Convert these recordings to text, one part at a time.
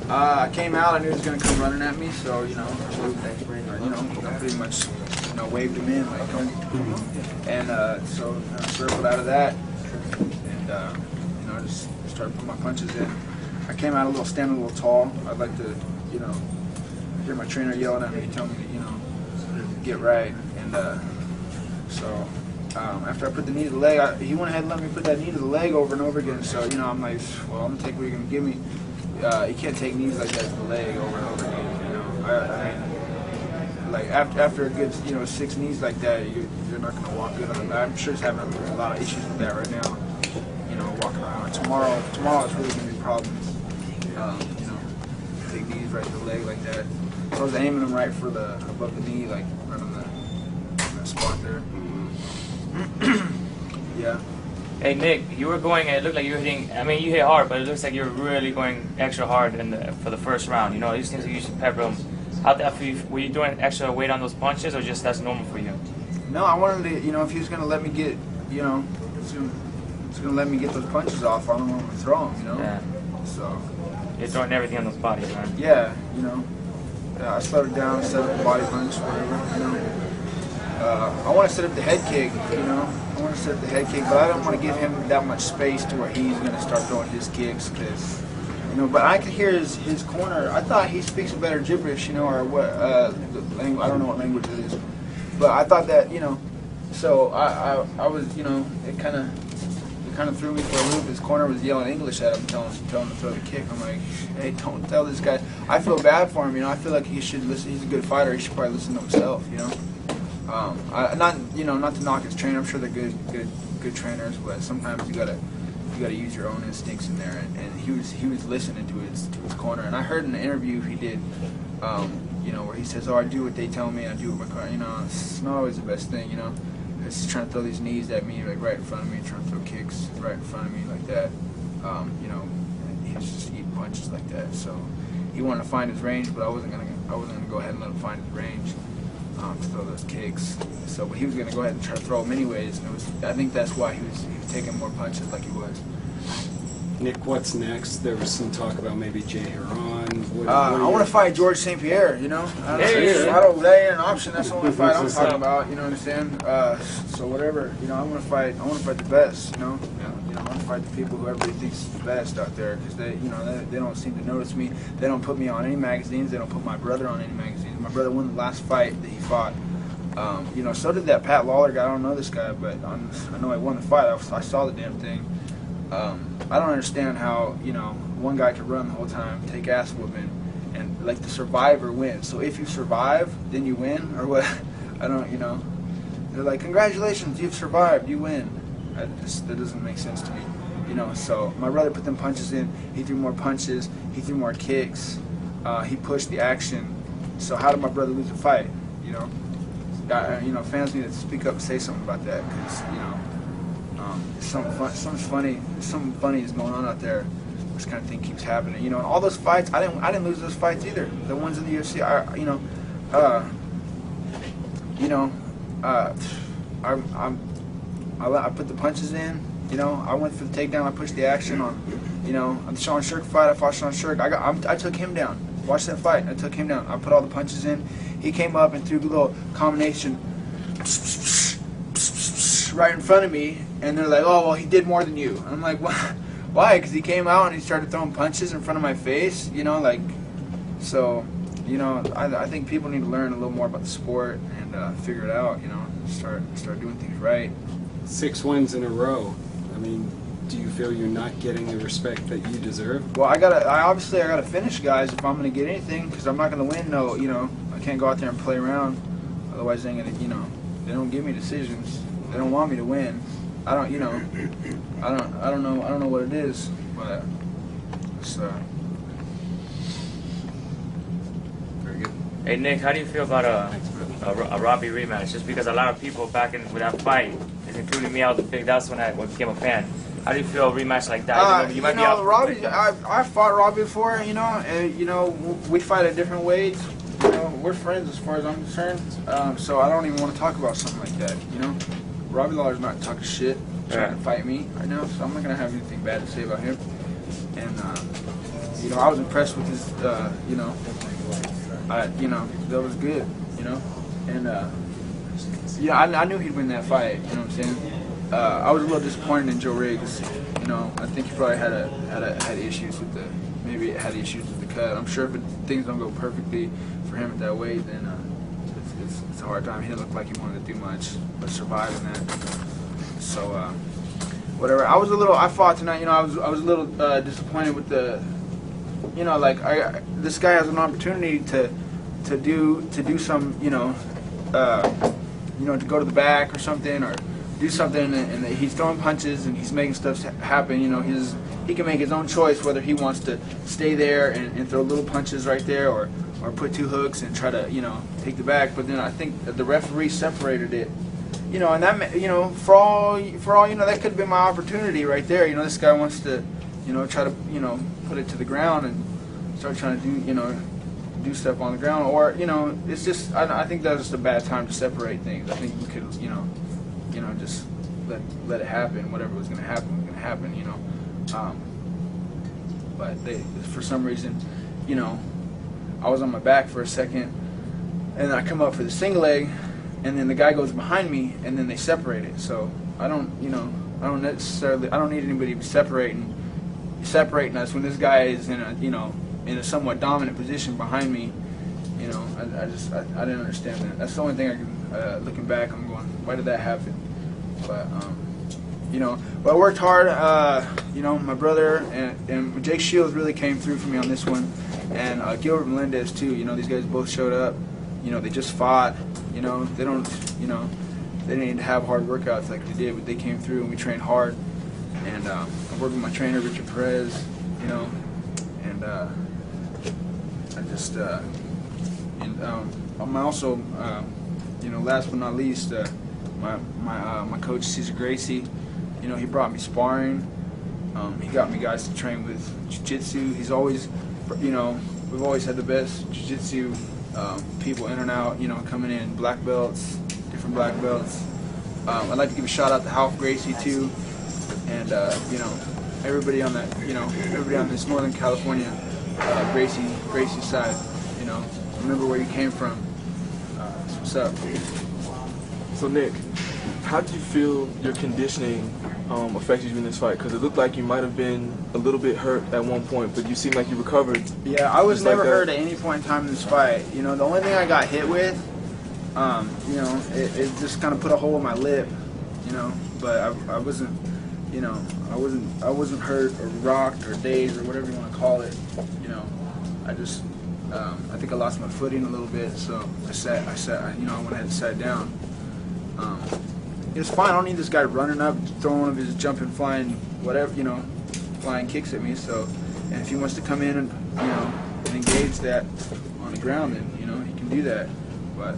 I came out, I knew he was going to come running at me, so, you know, I pretty much, waved him in, like, come. And so I circled out of that, and, I just started putting my punches in. I came out standing a little tall. I'd like to, hear my trainer yelling at me, telling me to, get right. And so after I put the knee to the leg, he went ahead and let me put that knee to the leg over and over again. So, I'm like, well, I'm going to take what you're going to give me. You can't take knees like that to the leg over and over again, I mean, like after a good, 6 knees like that, you're not going to walk good on it. I'm sure he's having a lot of issues with that right now, walking around. Tomorrow is really going to be problems, take knees right to the leg like that. So I was aiming them right for above the knee, like right on that spot there. Yeah. Hey Nick, you were going. It looked like you were hitting. I mean, you hit hard, but it looks like you were really going extra hard for the first round. These things you should pepper them. Were you doing extra weight on those punches, or just that's normal for you? No, I wanted to. If he was gonna let me get, he's gonna let me get those punches off. I don't want to throw them. Yeah. So. You're throwing everything on those bodies, man. Yeah, I slowed it down, set up the body punch, whatever. I want to set up the head kick, I want to set up the head kick, but I don't want to give him that much space to where he's going to start throwing his kicks, because, but I could hear his corner. I thought he speaks a better gibberish, or what, I don't know what language it is, but I thought that, so I was, it kind of threw me for a loop. His corner was yelling English at him, telling him to throw the kick. I'm like, hey, don't tell this guy. I feel bad for him, I feel like he should listen. He's a good fighter. He should probably listen to himself, not to knock his trainer. I'm sure they're good trainers, but sometimes you gotta use your own instincts in there. And he was listening to his corner. And I heard in the interview he did, where he says, "Oh, I do what they tell me. I do what my corner." It's not always the best thing, It's trying to throw these knees at me, like right in front of me, trying to throw kicks right in front of me like that. And he was just eating punches like that. So he wanted to find his range, but I wasn't gonna go ahead and let him find his range. To throw those kicks, but he was going to go ahead and try to throw them anyways. And I think that's why he was taking more punches like he was. Nick, what's next? There was some talk about maybe Jay Heron. I want to fight George St. Pierre. That ain't an option. That's the only fight I'm talking about. You know what I'm saying? So whatever. I want to fight the best. I want to fight the people who everybody thinks is the best out there, because they don't seem to notice me. They don't put me on any magazines. They don't put my brother on any magazines. My brother won the last fight that he fought. So did that Pat Lawler guy. I don't know this guy, but I know I won the fight. I saw the damn thing. I don't understand how one guy could run the whole time, take ass whooping, and like the survivor wins. So if you survive, then you win, or what? I don't. They're like, congratulations, you've survived, you win. That doesn't make sense to me. So my brother put them punches in. He threw more punches. He threw more kicks. He pushed the action. So how did my brother lose the fight? Fans need to speak up and say something about that, because something funny is going on out there. This kind of thing keeps happening. And all those fights, I didn't lose those fights either. The ones in the UFC, I put the punches in. I went for the takedown. I pushed the action on. On the Sean Shirk fight, I fought Sean Shirk. I took him down. Watch that fight. I took him down. I put all the punches in. He came up and threw a little combination right in front of me, and they're like, "Oh, well, he did more than you." And I'm like, "What? Why?" Because he came out and he started throwing punches in front of my face. So. I think people need to learn a little more about the sport and figure it out. Start doing things right. 6 wins in a row. I mean, do you feel you're not getting the respect that you deserve? Well, I gotta finish guys if I'm gonna get anything, because I'm not gonna win. No, I can't go out there and play around. Otherwise, they ain't gonna. They don't give me decisions. They don't want me to win. I don't know what it is, but it's very good. Hey Nick, how do you feel about a Robbie rematch? Just because a lot of people back with that fight, including me, that's when I became a fan. How do you feel a rematch like that? Robbie, I fought Robbie before. We fight at different weights. We're friends as far as I'm concerned. So I don't even want to talk about something like that. Robbie Lawler's not talking shit, trying to fight me right now. So I'm not gonna have anything bad to say about him. And you know, I was impressed with his, you know, that was good, you know, and yeah, I knew he'd win that fight. You know what I'm saying? I was a little disappointed in Joe Riggs. You know, I think he probably had issues with the cut. I'm sure if things don't go perfectly for him at that weight, then it's a hard time. He didn't look like he wanted to do much, but survive in that. So whatever. I fought tonight. You know, I was a little disappointed with the. You know, like this guy has an opportunity to do some. To go to the back or something, or do something, and he's throwing punches and he's making stuff happen. You know, he can make his own choice whether he wants to stay there and throw little punches right there, or put 2 hooks and try to, you know, take the back. But then I think that the referee separated it. You know, and that, you know, for all you know, that could have been my opportunity right there. You know, this guy wants to, you know, try to, you know, put it to the ground and start trying to do, you know, do stuff on the ground, or, you know, it's just, I think that was just a bad time to separate things. I think we could, you know, just let it happen. Whatever was going to happen was going to happen, you know. But for some reason, you know, I was on my back for a second, and then I come up for the single leg, and then the guy goes behind me, and then they separate it. So I don't need anybody separating us when this guy is in a somewhat dominant position behind me. You know, I didn't understand that. That's the only thing I can, looking back, I'm going, why did that happen? But, you know, I worked hard. You know, my brother and Jake Shields really came through for me on this one, and Gilbert Melendez too. You know, these guys both showed up. You know, they just fought. You know, they didn't need to have hard workouts like they did, but they came through and we trained hard. And I worked with my trainer, Richard Perez. You know, and I just I'm also, you know, last but not least, my coach Cesar Gracie. You know, he brought me sparring. He got me guys to train with jiu-jitsu. He's always, you know, we've always had the best jiu-jitsu people in and out. You know, coming in black belts, different black belts. I'd like to give a shout out to Half Gracie too, and you know, everybody on that, you know, everybody on this Northern California Gracie side. You know, remember where you came from. What's up? So Nick, how did you feel your conditioning affected you in this fight? Because it looked like you might have been a little bit hurt at one point, but you seem like you recovered. Yeah, I was never hurt at any point in time in this fight. You know, the only thing I got hit with, you know, it just kind of put a hole in my lip. You know, but I wasn't, you know, I wasn't hurt or rocked or dazed or whatever you want to call it. You know, I just, I think I lost my footing a little bit, so I sat, you know, I went ahead and sat down. It was fine. I don't need this guy running up, throwing one of his jumping, flying, whatever, you know, flying kicks at me. So, and if he wants to come in and, you know, and engage that on the ground, then, you know, he can do that. But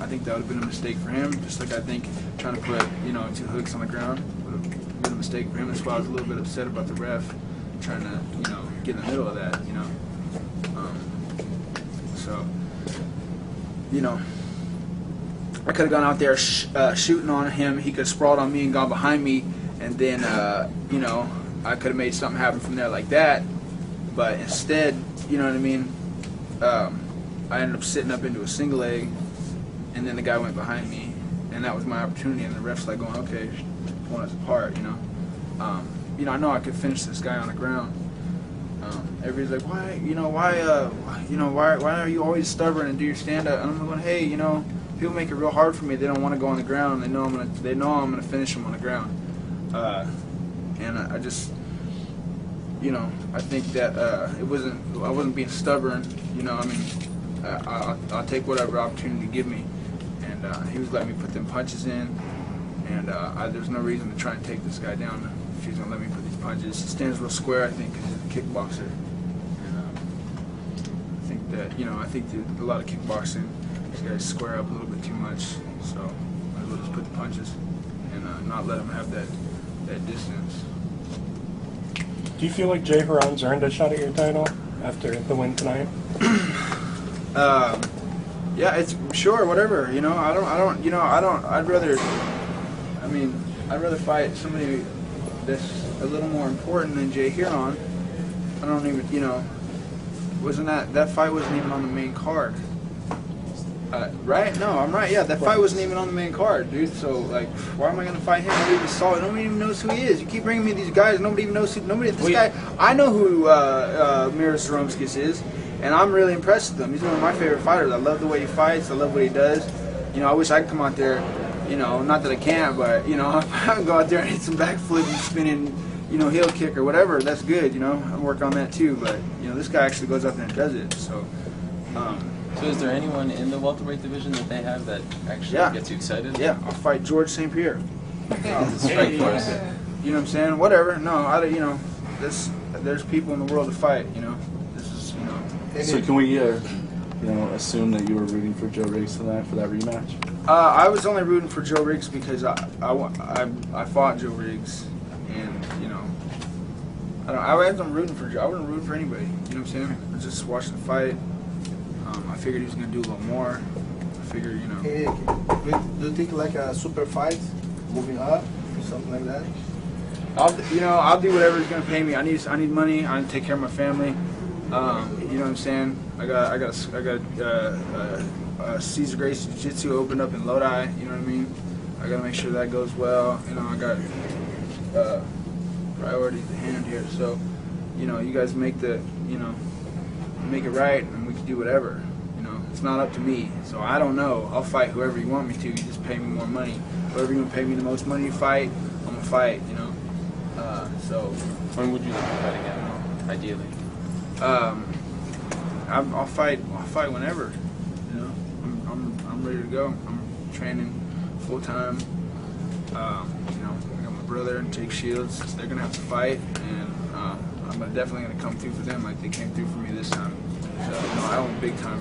I think that would have been a mistake for him. Just like I think trying to put, you know, 2 hooks on the ground would have been a mistake for him. That's why I was a little bit upset about the ref trying to, you know, get in the middle of that, you know. So, you know, I could have gone out there shooting on him. He could have sprawled on me and gone behind me, and then, you know, I could have made something happen from there like that. But instead, you know what I mean, I ended up sitting up into a single leg, and then the guy went behind me, and that was my opportunity. And the ref's like going, okay, pulling us apart, you know. You know, I know I could finish this guy on the ground. Everybody's like, why are you always stubborn and do your stand-up? And I'm going, hey, you know, people make it real hard for me. They don't want to go on the ground. They know I'm gonna finish them on the ground. And I just, you know, I think that I wasn't being stubborn. You know, I mean, I'll take whatever opportunity you give me. And he was letting me put them punches in, and there's no reason to try and take this guy down if he's gonna let me put these punches. He stands real square, I think, because he's a kickboxer. And I think that, you know, I think that a lot of kickboxing, these guys square up a little bit too much, so I will just put the punches and not let them have that distance. Do you feel like Jay Huron's earned a shot at your title after the win tonight? Yeah, it's sure, whatever. You know, I'd rather fight somebody that's a little more important than Jay Huron. I don't even, you know, wasn't that fight wasn't even on the main card. Right? No, I'm right. Yeah, that fight wasn't even on the main card, dude. So, like, why am I gonna fight him? Nobody even saw it. Nobody even knows who he is. You keep bringing me these guys. Nobody even knows who. Nobody. This guy. I know who Marius Zaromskis is, and I'm really impressed with him. He's one of my favorite fighters. I love the way he fights. I love what he does. You know, I wish I could come out there. You know, not that I can, but you know, I can go out there and hit some backflip and spinning, you know, heel kick or whatever. That's good. You know, I work on that too. But you know, this guy actually goes out there and does it. So. So is there anyone in the welterweight division that they have that actually gets you excited? Yeah, I'll fight George St. Pierre. Strikeforce. You know what I'm saying? Whatever. No, you know, there's people in the world to fight. You know, this is, you know. So can we, you know, assume that you were rooting for Joe Riggs tonight for that rematch? I was only rooting for Joe Riggs because I fought Joe Riggs, and you know, I wasn't rooting for Joe. I wasn't rooting for anybody. You know what I'm saying? I just watched the fight. I figured he was gonna do a little more. I figured, you know. Hey, do you think like a super fight, moving up, or something like that? I'll do whatever he's gonna pay me. I need money. I need to take care of my family. You know what I'm saying? I got Cesar Gracie Jiu-Jitsu opened up in Lodi. You know what I mean? I gotta make sure that goes well. You know, I got priorities at hand here. So, you know, you guys make it right, and we can do whatever. You know, it's not up to me. So I don't know. I'll fight whoever you want me to. You just pay me more money. Whoever you want to pay me the most money to fight, I'm gonna fight. You know. So. When would you like to fight again? Ideally. I'll fight whenever. You know, I'm ready to go. I'm training full time. You know, I got my brother and Jake Shields. They're gonna have to fight, and I'm definitely gonna come through for them like they came through for me this time. So, you know, I want big time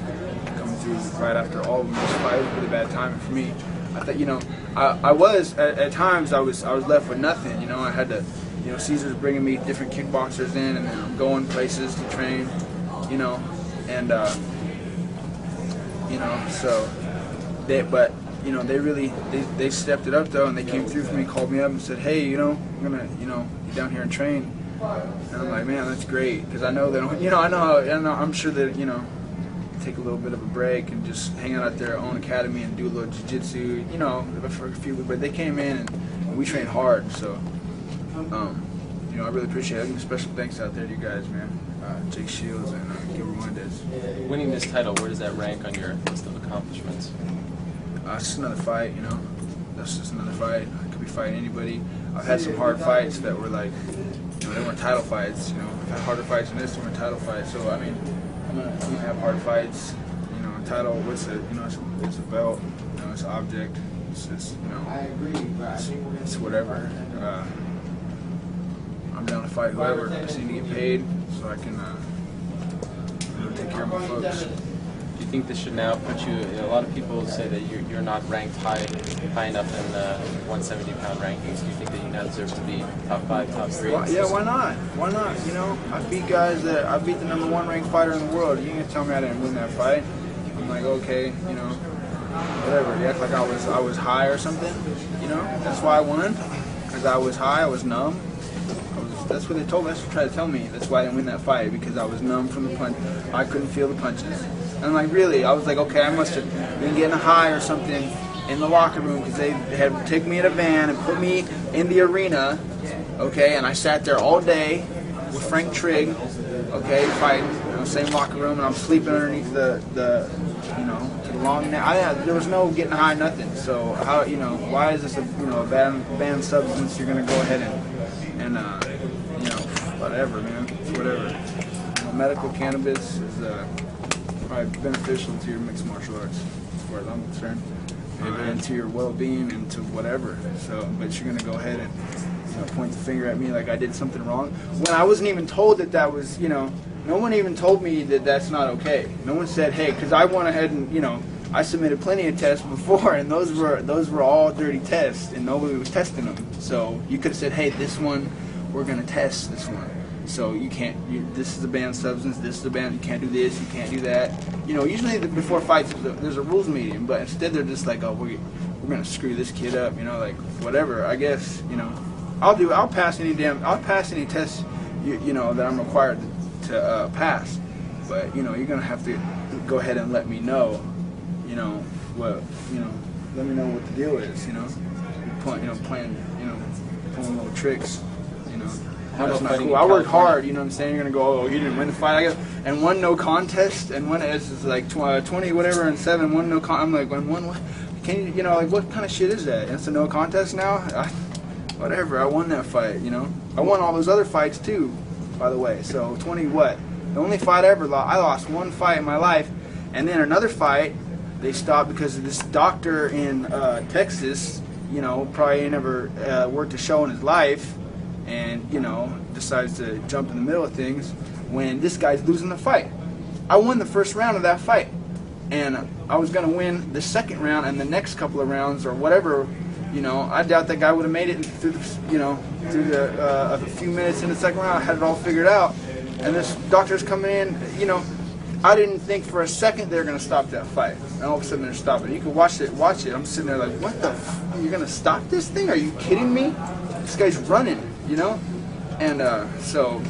coming through right after all of them. This fight was really bad timing for me. I thought, you know, I was at times I was left with nothing. You know, I had to. You know, Caesar's bringing me different kickboxers in, and I'm going places to train, you know, and, you know, so, you know, they stepped it up, though, and they came through for me, called me up and said, hey, you know, I'm going to, you know, get down here and train. And I'm like, man, that's great, because I know they don't, you know, I'm sure that, you know, take a little bit of a break and just hang out at their own academy and do a little jiu-jitsu, you know, for a few, but they came in and we trained hard, so. You know, I really appreciate it. I give special thanks out there to you guys, man. Jake Shields and Gilbert Melendez. Winning this title, where does that rank on your list of accomplishments? It's just another fight, you know. That's just another fight. I could be fighting anybody. I've had some hard fights that were like, you know, they weren't title fights. You know, I've had harder fights than this. They weren't title fights. So I mean, I'm gonna have hard fights. You know, title. What's it? You know, it's a belt. You know, it's an object. It's just, you know, it's whatever. I'm down to fight whoever. I just need to get paid so I can you know, take care of my folks. Do you think this should now put you? A lot of people say that you're not ranked high enough in the 170-pound rankings. Do you think that you now deserve to be top 5, top 3? Yeah, why not? Why not? You know, I beat guys that I beat the #1 ranked fighter in the world. You ain't gonna tell me I didn't win that fight. I'm like, okay, you know, whatever. You act like I was high or something. You know, that's why I won. Because I was high, I was numb. That's what they told me. That's what they tried to tell me. That's why I didn't win that fight, because I was numb from the punch. I couldn't feel the punches. And I'm like, really? I was like, okay, I must have been getting high or something in the locker room, because they had taken me in a van and put me in the arena, okay, and I sat there all day with Frank Trigg, okay, fighting in the same locker room, and I'm sleeping underneath the you know, the long neck. There was no getting high, nothing. So how, you know, why is this a, you know, a banned substance? You're gonna go ahead and you know, whatever, man, whatever. You know, medical cannabis is probably beneficial to your mixed martial arts, as far as I'm concerned, and to your well-being and to whatever. So, but you're gonna go ahead and, you know, point the finger at me like I did something wrong when I wasn't even told that was, you know, no one even told me that that's not okay. No one said, hey, because I went ahead and, you know, I submitted plenty of tests before, and those were all dirty tests, and nobody was testing them. So you could have said, hey, this one, we're gonna test this one. So you can't. This is a banned substance. This is a banned. You can't do this. You can't do that. You know, usually before fights, there's a rules meeting, but instead they're just like, oh, we're gonna screw this kid up. You know, like whatever. I guess, you know, I'll pass any test. You know, that I'm required to pass. But you're gonna have to go ahead and let me know, what let me know what the deal is. Playing little tricks. How That's about not fighting cool. in I worked California? hard. You know what I'm saying? You're gonna go, oh, he didn't win the fight. I guess, and one no contest, and one is like 20 whatever and 7. One no con. I'm like, one what? Can you like what kind of shit is that? It's a no contest now. Whatever. I won that fight. I won all those other fights too, by the way. So 20 what? The only fight I ever lost. I lost one fight in my life, and then another fight they stopped because of this doctor in Texas. Probably ain't never worked a show in his life, and decides to jump in the middle of things when this guy's losing the fight. I won the first round of that fight, and I was gonna win the second round and the next couple of rounds or whatever. I doubt that guy would have made it through a few minutes in the second round. I had it all figured out, and this doctor's coming in. I didn't think for a second they were gonna stop that fight, and all of a sudden they're stopping. You can watch it. I'm sitting there like, what the? You're gonna stop this thing? Are you kidding me? This guy's running, And so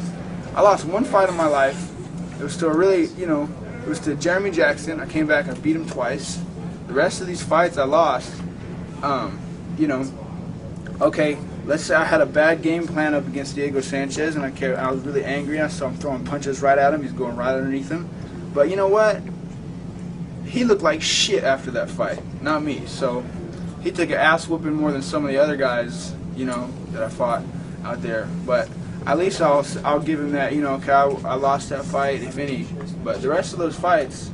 I lost one fight in my life. It was to it was to Jeremy Jackson. I came back, I beat him twice. The rest of these fights I lost. Okay, let's say I had a bad game plan up against Diego Sanchez, and I was really angry. I saw him throwing punches right at him. He's going right underneath him. But you know what? He looked like shit after that fight, not me. So he took an ass whooping more than some of the other guys, that I fought out there. But at least I'll give him that, okay, I lost that fight, if any. But the rest of those fights,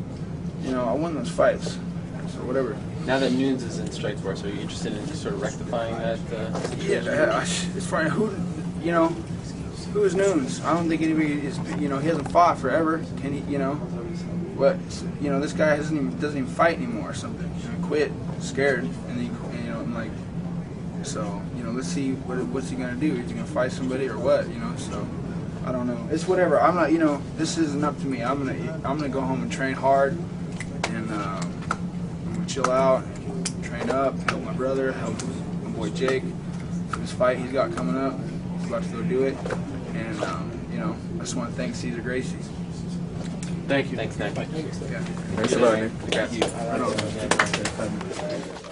I won those fights. So whatever. Now that Nunes is in Strikeforce, are you interested in just sort of rectifying that situation? Yeah, it's funny. Who is Nunes? I don't think anybody is. He hasn't fought forever. Can he? What? This guy doesn't even fight anymore or something. He quit, scared, and he, I'm like, so let's see what's he gonna do? Is he gonna fight somebody or what? So I don't know. It's whatever. I'm not. This isn't up to me. I'm gonna go home and train hard, and I'm gonna chill out, train up, help my brother, help my boy Jake for this fight he's got coming up. He's about to go do it, and I just want to thank Cesar Gracie. Thank you. Thanks, Nick. Yeah. Thanks a lot, Nick. Congrats. Thank you.